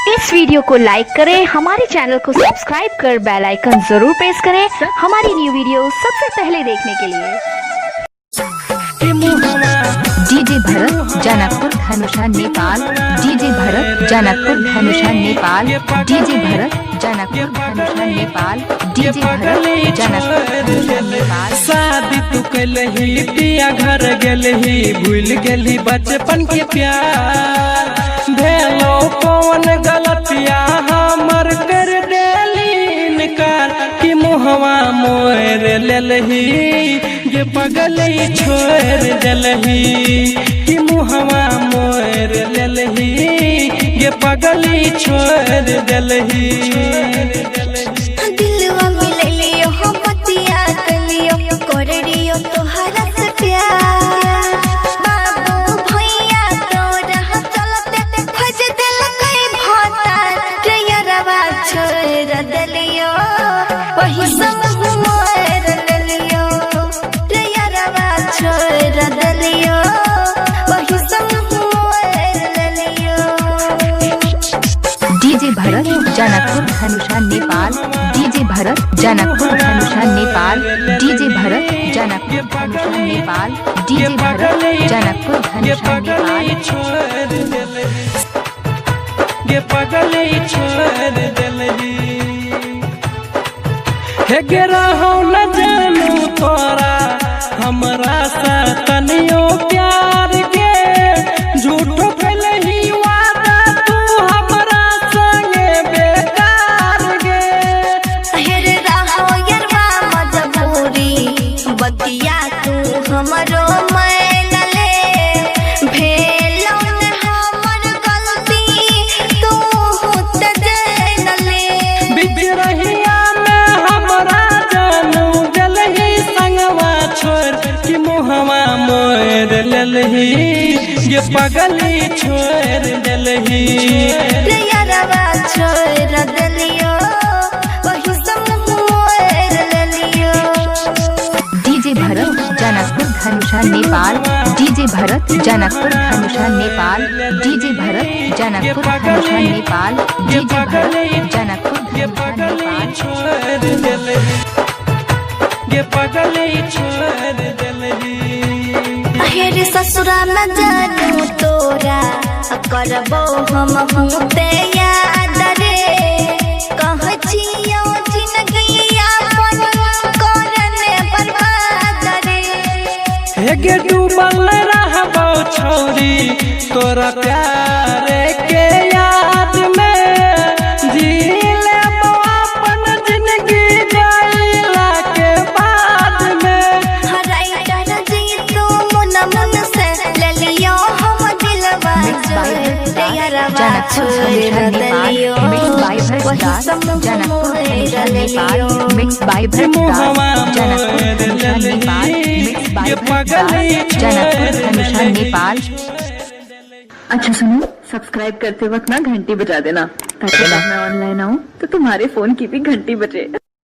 इस video को लाइक करें, हमारे चैनल को सब्सक्राइब कर बेल आइकन जरूर प्रेस करें हमारी न्यू वीडियो सबसे पहले देखने के लिए। डीजे भरत जनकपुर धनुषा नेपाल। डीजे भरत जनकपुर धनुषा नेपाल। डीजे भरत जनकपुर धनुषा नेपाल। डीजे भरत जनकपुर धनुषा नेपाल। शादी तू कलही पिया घर गेलही, भूल गेलही बचपन के प्यार। भेलो कौन गलतिया हमर कर देली इनकार, कि मुहवा मोर लेलही ये पगली छोड़ देलही, कि मुहवा मोर लेलही ये पगली छोड़ देलही। दिलवा मिललियो हो पतिया कलियो करड़ियो तोहरा से प्यार। बाबू भैया तोरा चलते खोज दिल कई भोता ट्रेयरवा छोड़ देलियो, वही सब मोर लेलियो। ट्रेयरवा छोड़ देलियो, वही सब मोर लेलियो। डीजे भरत जनकपुर धनुषा नेपाल। डीजे भरत जनकपुर धनुषा नेपाल। डीजे भरत जनकपुर धनुषा नेपाल। डीजे भरत जनकपुर धनुषा नेपाल। ये पगली छोड़ देलही, हे गेरा हो न जानू तोरा हमरा सा तनियो प्यार के। झूठो कलही वादा तू हमरा संगे बेकार गे। हेर रहो यरवा मजबूरी बतिया तू हमरो मान ले। भेलो न हमर गलती तू त जान ले। बिरहिया में हमरा जानू देलही संगवा छोड़, कि मुहवा मोर लेलही ये पगली छोड़ देलही। ट्रेयरवा छोड़ देलियो, वही सब मोर लेलियो। डीजे भरत जनकपुर धनुषा नेपाल। डीजे भरत जनकपुर धनुषा नेपाल। डीजे भरत जनकपुर धनुषा नेपाल। डीजे भरत जनकपुर धनुषा नेपाल। छोड़ देलही ये पगली छोड़ देलही। हेर ससुरा में जानू तोरा करबो हम ते याद रे। कहछियो जिंदगी अपन करने बर्बाद रे। हे गे डूबल रहबो छौरी तोरा प्यार के याद में। जी लेबो अपन जिंदगी जाइला के बाद में। हराई डर जी तू मुन मुन से ले लियो हम दिलवा ट्रेयरवा छोड़ देलियो, वही सब मोर लेलियो। Mix by Bharat Janakpur Dhanusha Nepal. Mix by Bharat Janakpur Dhanusha Nepal. अच्छा सुनो, सब्सक्राइब करते वक्त ना घंटी बजा देना, ताकि जब मैं ऑनलाइन आऊँ तो तुम्हारे फोन की भी घंटी बजे।